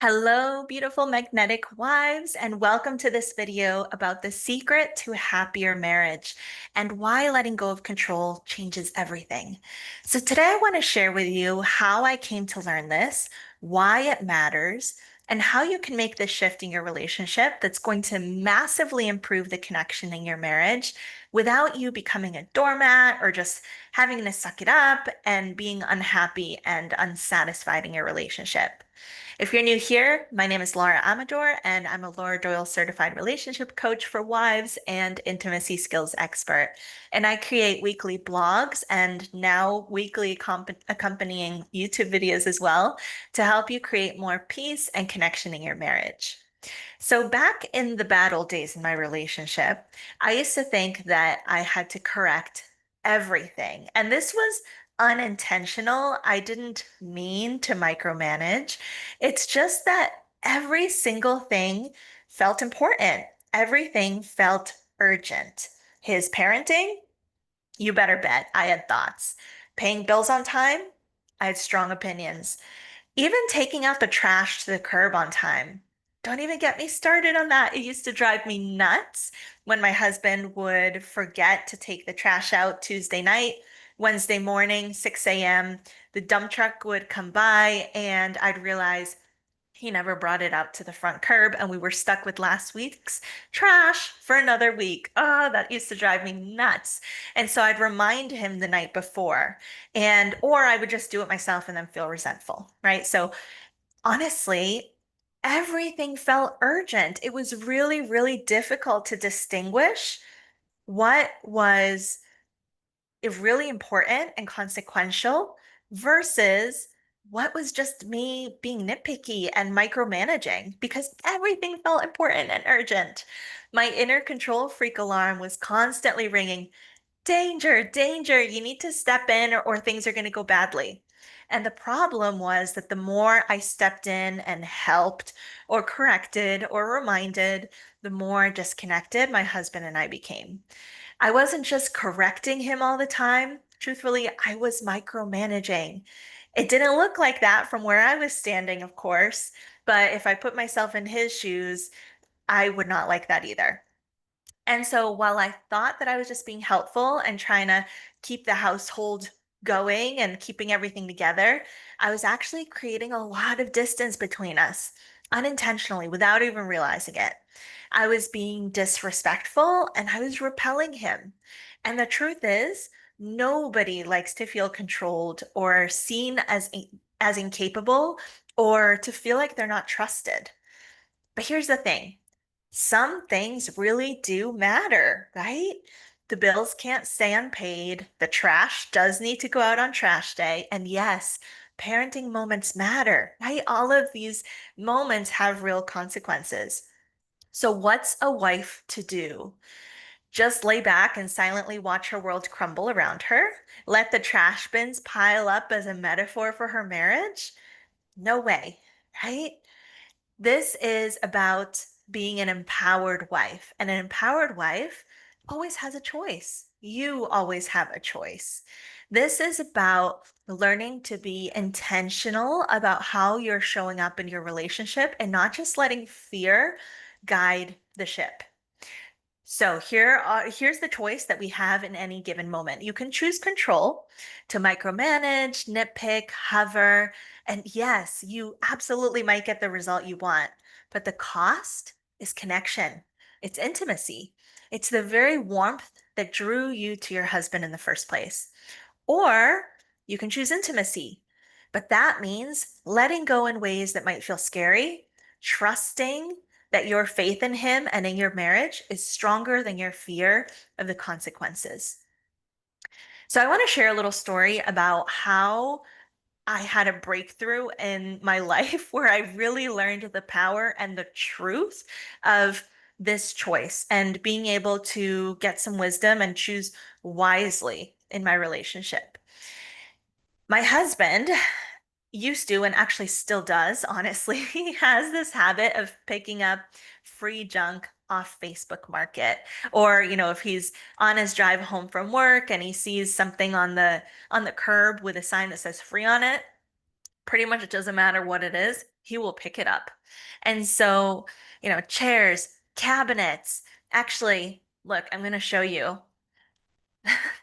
Hello, beautiful magnetic wives, and welcome to this video about the secret to a happier marriage and why letting go of control changes everything. So, today I want to share with you how I came to learn this, why it matters, and how you can make this shift in your relationship that's going to massively improve the connection in your marriage without you becoming a doormat or just having to suck it up and being unhappy and unsatisfied in your relationship. If you're new here, my name is Laura Amador, and I'm a Laura Doyle certified relationship coach for wives and intimacy skills expert. And I create weekly blogs and now weekly accompanying YouTube videos as well to help you create more peace and connection in your marriage. So, back in the bad old days in my relationship, I used to think that I had to correct everything. And this was unintentional. I didn't mean to micromanage. It's just that every single thing felt important, everything felt urgent. His parenting, you better bet I had thoughts. Paying bills on time, I had strong opinions. Even taking out the trash to the curb on time. Don't even get me started on that. It used to drive me nuts when my husband would forget to take the trash out Tuesday night, Wednesday morning, 6 a.m. The dump truck would come by and I'd realize he never brought it out to the front curb and we were stuck with last week's trash for another week. Oh, that used to drive me nuts. And so I'd remind him the night before or I would just do it myself and then feel resentful, right? So honestly, everything felt urgent. It was really, really difficult to distinguish what was really important and consequential versus what was just me being nitpicky and micromanaging because everything felt important and urgent. My inner control freak alarm was constantly ringing. Danger, danger, you need to step in or things are going to go badly. And the problem was that the more I stepped in and helped or corrected or reminded, the more disconnected my husband and I became. I wasn't just correcting him all the time. Truthfully, I was micromanaging. It didn't look like that from where I was standing, of course, but if I put myself in his shoes, I would not like that either. And so while I thought that I was just being helpful and trying to keep the household going and keeping everything together, I was actually creating a lot of distance between us unintentionally without even realizing it. I was being disrespectful and I was repelling him. And the truth is, nobody likes to feel controlled or seen as incapable or to feel like they're not trusted. But here's the thing. Some things really do matter, right? The bills can't stay unpaid. The trash does need to go out on trash day. And yes, parenting moments matter, right? All of these moments have real consequences. So, what's a wife to do? Just lay back and silently watch her world crumble around her? Let the trash bins pile up as a metaphor for her marriage? No way, right? This is about being an empowered wife, and an empowered wife always has a choice. You always have a choice. This is about learning to be intentional about how you're showing up in your relationship and not just letting fear guide the ship. So here's the choice that we have in any given moment. You can choose control to micromanage, nitpick, hover, and yes, you absolutely might get the result you want, but the cost is connection. It's intimacy. It's the very warmth that drew you to your husband in the first place. Or you can choose intimacy, but that means letting go in ways that might feel scary, trusting that your faith in him and in your marriage is stronger than your fear of the consequences. So, I want to share a little story about how I had a breakthrough in my life where I really learned the power and the truth of this choice and being able to get some wisdom and choose wisely in my relationship. My husband used to, and actually still does, honestly, he has this habit of picking up free junk off Facebook Market. Or, if he's on his drive home from work and he sees something on the curb with a sign that says free on it, pretty much it doesn't matter what it is. he will pick it up. And so, chairs, cabinets. Actually, look, I'm going to show you.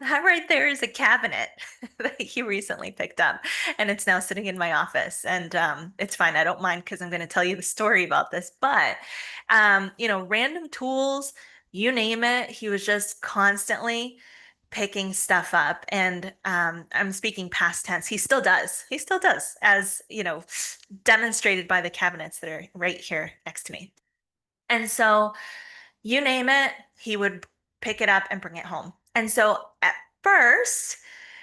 That right there is a cabinet that he recently picked up, and it's now sitting in my office. And it's fine. I don't mind because I'm going to tell you the story about this. But, random tools, you name it, he was just constantly picking stuff up. And I'm speaking past tense. He still does. He still does, as, demonstrated by the cabinets that are right here next to me. And so, you name it, he would pick it up and bring it home. And so at first,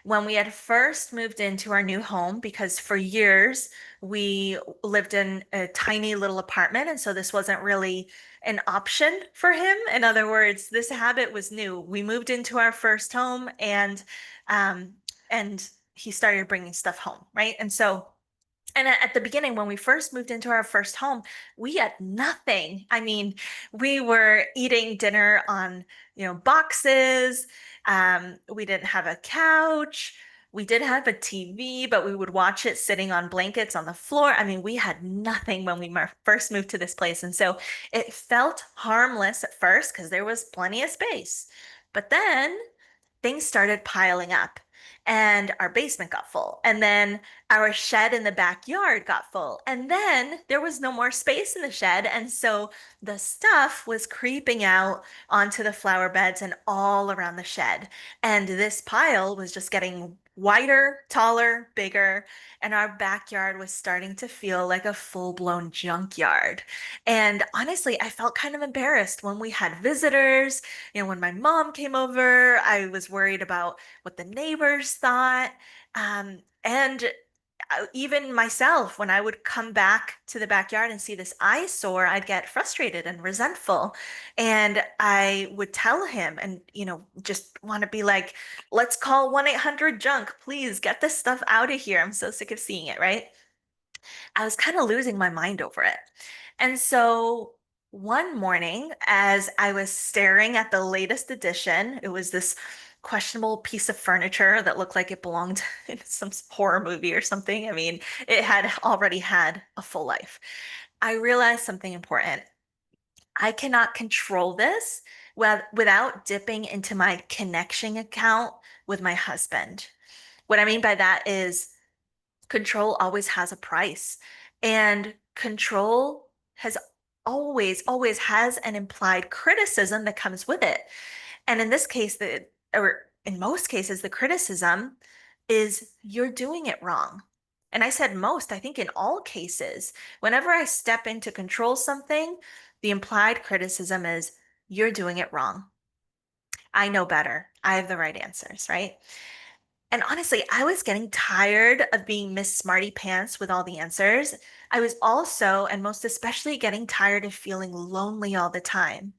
when we had first moved into our new home, because for years we lived in a tiny little apartment, and so this wasn't really an option for him. In other words, this habit was new. We moved into our first home, um, and he started bringing stuff home, right? And at the beginning, when we first moved into our first home, we had nothing. I mean, we were eating dinner on, boxes. We didn't have a couch. We did have a TV, but we would watch it sitting on blankets on the floor. I mean, we had nothing when we first moved to this place. And so it felt harmless at first because there was plenty of space. But then things started piling up and our basement got full. And then our shed in the backyard got full. And then there was no more space in the shed. And so the stuff was creeping out onto the flower beds and all around the shed. And this pile was just getting wider, taller, bigger, and our backyard was starting to feel like a full-blown junkyard. And honestly, I felt kind of embarrassed when we had visitors. When my mom came over, I was worried about what the neighbors thought. And even myself, when I would come back to the backyard and see this eyesore, I'd get frustrated and resentful. And I would tell him and, just want to be like, let's call 1-800-JUNK. Please get this stuff out of here. I'm so sick of seeing it, right? I was kind of losing my mind over it. And so one morning, as I was staring at the latest edition, it was this questionable piece of furniture that looked like it belonged in some horror movie or something. I mean, it had already had a full life. I realized something important. I cannot control this without dipping into my connection account with my husband. What I mean by that is control always has a price, and control has always has an implied criticism that comes with it. And in this case, or in most cases, the criticism is you're doing it wrong. And I said most, I think in all cases, whenever I step in to control something, the implied criticism is you're doing it wrong. I know better. I have the right answers, right? And honestly, I was getting tired of being Miss Smarty Pants with all the answers. I was also, and most especially, getting tired of feeling lonely all the time.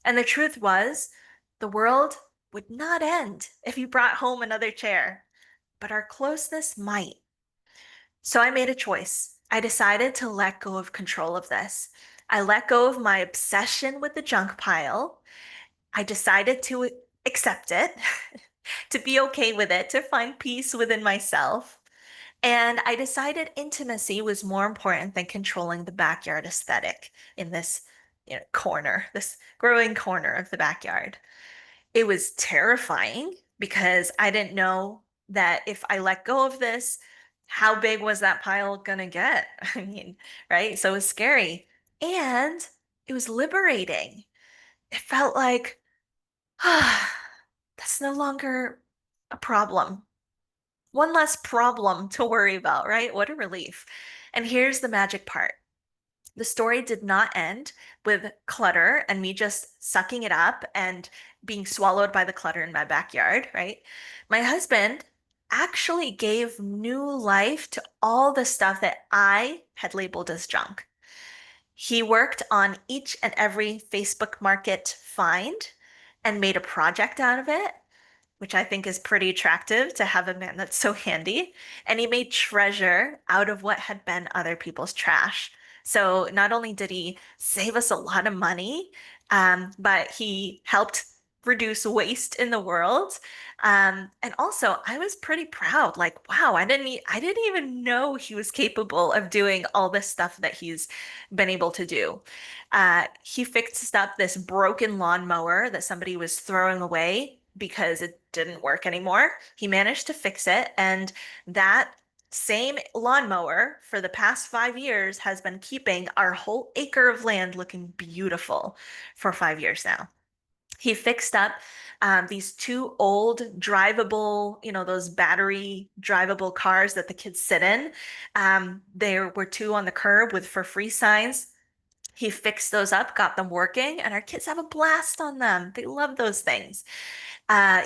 And the truth was, the world would not end if you brought home another chair, but our closeness might. So I made a choice. I decided to let go of control of this. I let go of my obsession with the junk pile. I decided to accept it, to be okay with it, to find peace within myself. And I decided intimacy was more important than controlling the backyard aesthetic in this, corner, this growing corner of the backyard. It was terrifying because I didn't know that if I let go of this, how big was that pile gonna get? I mean, right? So it was scary. And it was liberating. It felt like, ah, that's no longer a problem. One less problem to worry about, right? What a relief. And here's the magic part. The story did not end with clutter and me just sucking it up and being swallowed by the clutter in my backyard, right? My husband actually gave new life to all the stuff that I had labeled as junk. He worked on each and every Facebook Market find and made a project out of it, which I think is pretty attractive to have a man that's so handy. And he made treasure out of what had been other people's trash. So not only did he save us a lot of money, but he helped reduce waste in the world. And also, I was pretty proud. Like, wow, I didn't even know he was capable of doing all this stuff that he's been able to do. He fixed up this broken lawnmower that somebody was throwing away because it didn't work anymore. He managed to fix it, and that same lawnmower for the past 5 years has been keeping our whole acre of land looking beautiful for 5 years now. He fixed up these two old drivable, those battery drivable cars that the kids sit in. There were two on the curb with for free signs. He fixed those up, got them working, and our kids have a blast on them. They love those things.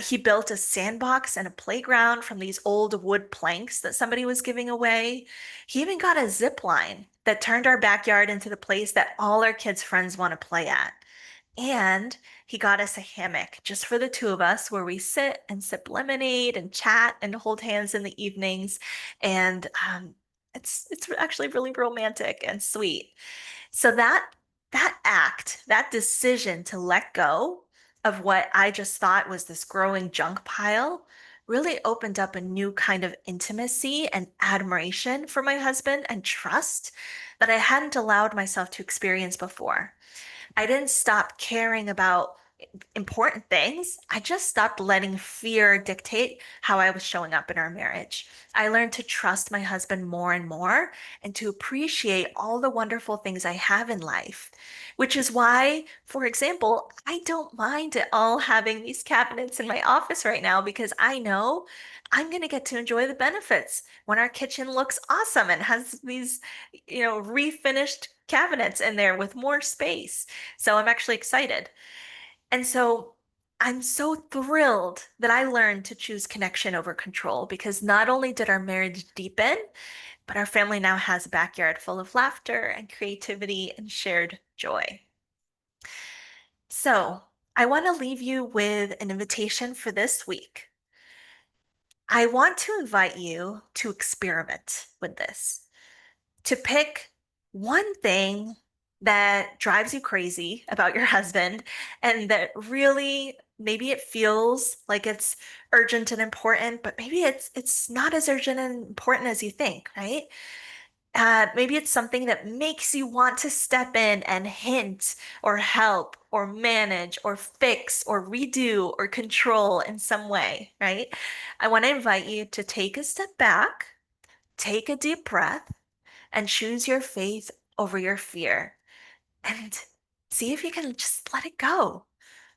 He built a sandbox and a playground from these old wood planks that somebody was giving away. He even got a zip line that turned our backyard into the place that all our kids' friends want to play at. And he got us a hammock just for the two of us where we sit and sip lemonade and chat and hold hands in the evenings. And it's actually really romantic and sweet. So that act, that decision to let go of what I just thought was this growing junk pile really opened up a new kind of intimacy and admiration for my husband and trust that I hadn't allowed myself to experience before. I didn't stop caring about important things. I just stopped letting fear dictate how I was showing up in our marriage. I learned to trust my husband more and more and to appreciate all the wonderful things I have in life, which is why, for example, I don't mind at all having these cabinets in my office right now because I know I'm going to get to enjoy the benefits when our kitchen looks awesome and has these, refinished cabinets in there with more space. So I'm actually excited. And so I'm so thrilled that I learned to choose connection over control because not only did our marriage deepen, but our family now has a backyard full of laughter and creativity and shared joy. So I want to leave you with an invitation for this week. I want to invite you to experiment with this, to pick one thing that drives you crazy about your husband and that really maybe it feels like it's urgent and important, but maybe it's not as urgent and important as you think, right? Maybe it's something that makes you want to step in and hint or help or manage or fix or redo or control in some way, right? I want to invite you to take a step back, take a deep breath, and choose your faith over your fear and see if you can just let it go.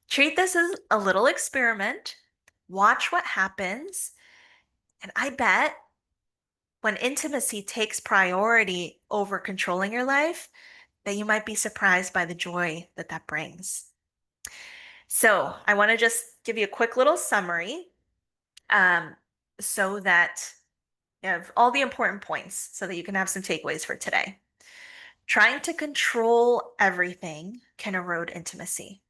Treat this as a little experiment. Watch what happens. And I bet when intimacy takes priority over controlling your life, that you might be surprised by the joy that that brings. So I want to just give you a quick little summary um, so that you have all the important points so that you can have some takeaways for today. Trying to control everything can erode intimacy.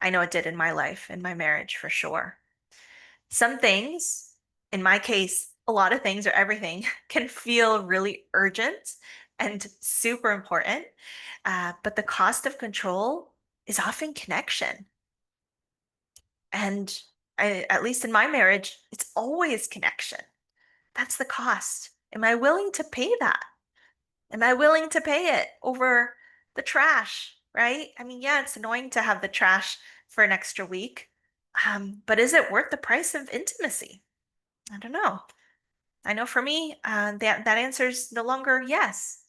I know it did in my life, in my marriage, for sure. Some things, in my case, a lot of things or everything, can feel really urgent and super important. But the cost of control is often connection. And at least in my marriage, it's always connection. That's the cost. Am I willing to pay that? Am I willing to pay it over the trash, right? I mean, yeah, it's annoying to have the trash for an extra week, but is it worth the price of intimacy? I don't know. I know for me, that answer is no longer yes.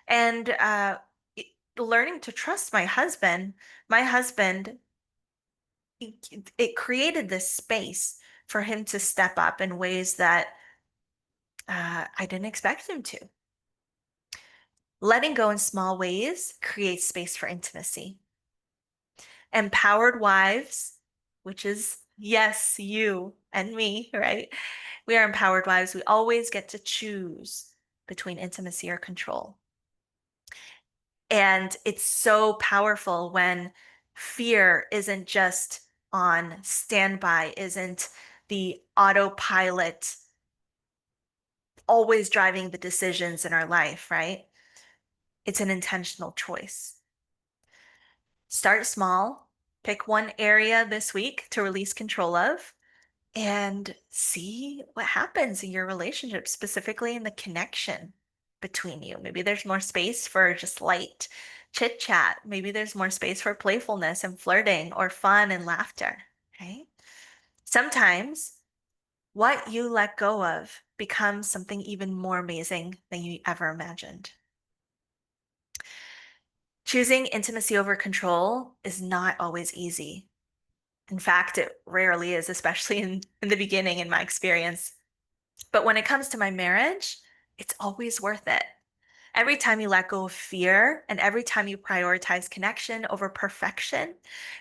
And learning to trust my husband, it created this space for him to step up in ways that I didn't expect him to. Letting go in small ways creates space for intimacy. Empowered wives, which is, yes, you and me, right? We are empowered wives. We always get to choose between intimacy or control. And it's so powerful when fear isn't just on standby, isn't the autopilot always driving the decisions in our life, right? It's an intentional choice. Start small, Pick one area this week to release control of and see what happens in your relationship, specifically in the connection between you. Maybe there's more space for just light chit chat. Maybe there's more space for playfulness and flirting or fun and laughter. Okay. Sometimes what you let go of becomes something even more amazing than you ever imagined. Choosing intimacy over control is not always easy. In fact, it rarely is, especially in the beginning, in my experience. But when it comes to my marriage, it's always worth it. Every time you let go of fear and every time you prioritize connection over perfection,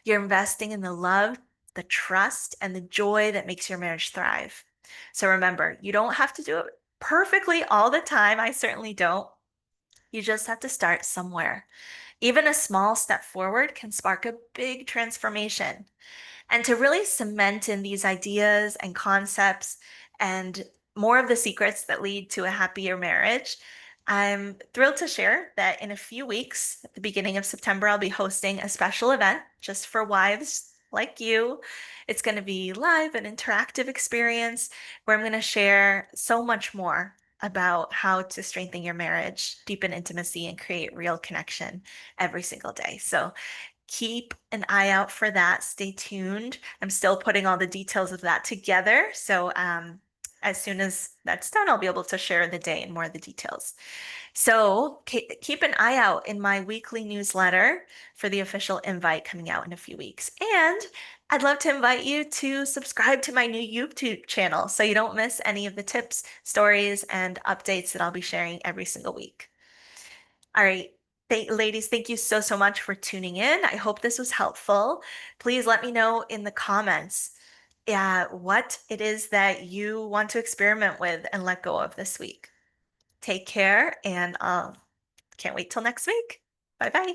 you're investing in the love, the trust, and the joy that makes your marriage thrive. So remember, you don't have to do it perfectly all the time. I certainly don't. You just have to start somewhere. Even a small step forward can spark a big transformation. And to really cement in these ideas and concepts and more of the secrets that lead to a happier marriage, I'm thrilled to share that in a few weeks, at the beginning of September, I'll be hosting a special event just for wives like you. It's going to be live and interactive experience where I'm going to share so much more about how to strengthen your marriage, deepen intimacy, and create real connection every single day. So keep an eye out for that. Stay tuned. I'm still putting all the details of that together. So as soon as that's done, I'll be able to share the day and more of the details. So keep an eye out in my weekly newsletter for the official invite coming out in a few weeks. And I'd love to invite you to subscribe to my new YouTube channel so you don't miss any of the tips, stories, and updates that I'll be sharing every single week. All right. Ladies, thank you so, so much for tuning in. I hope this was helpful. Please let me know in the comments what it is that you want to experiment with and let go of this week. Take care, and can't wait till next week. Bye bye.